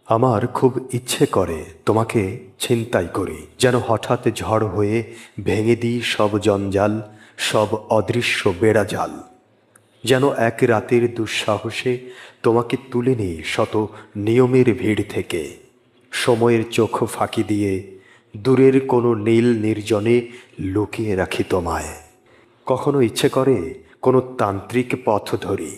আমার খুব ইচ্ছে করে তোমাকে ছিনতাই করি, যেন হঠাৎ ঝড় হয়ে ভেঙে দিই সব জঞ্জাল, সব অদৃশ্য বেড়াজাল। যেন এক রাতের দুঃসাহসে তোমাকে তুলে নিই শত নিয়মের ভিড় থেকে, সময়ের চোখ ফাঁকি দিয়ে দূরের কোনো নীল নির্জনে লুকিয়ে রাখি তোমায়। কখনো ইচ্ছে করে কোনো তান্ত্রিক পথ ধরি,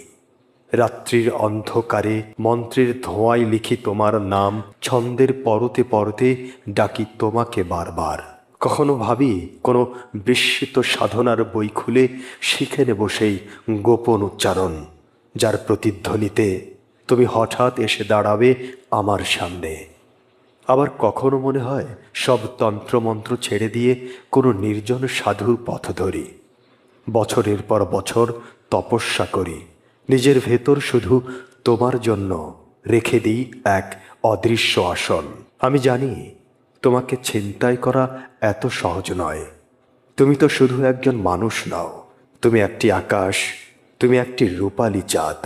রাত্রির অন্ধকারে মন্ত্রের ধোঁয়ায় লিখি তোমার নাম, ছন্দের পরতে পরতে ডাকি তোমাকে বারবার। কখনো ভাবি কোনো বিস্মিত সাধনার বই খুলে শিখে নেব সেই গোপন উচ্চারণ, যার প্রতিধ্বনিতে তুমি হঠাৎ এসে দাঁড়াবে আমার সামনে। আবার কখনো মনে হয় সব তন্ত্রমন্ত্র ছেড়ে দিয়ে কোনো নির্জন সাধুর পথ ধরি, বছরের পর বছর তপস্যা করি, নিজের ভেতর শুধু তোমার জন্য রেখে দিই এক অদৃশ্য আসন। আমি জানি তোমাকে ছিনতাই করা এত সহজ নয়। তুমি তো শুধু একজন মানুষ নও, তুমি একটি আকাশ, তুমি একটি রূপালী চাঁদ,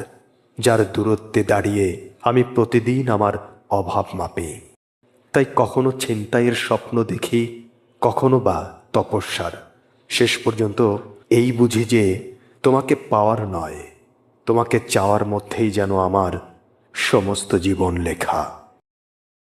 যার দূরত্বে দাঁড়িয়ে আমি প্রতিদিন আমার অভাব মাপি। তাই কখনো ছিনতাইয়ের স্বপ্ন দেখি, কখনো বা তপস্যার। শেষ পর্যন্ত এই বুঝি যে তোমাকে পাওয়ার নয়, তোমাকে চাওয়ার মধ্যেই যেন আমার সমস্ত জীবন লেখা।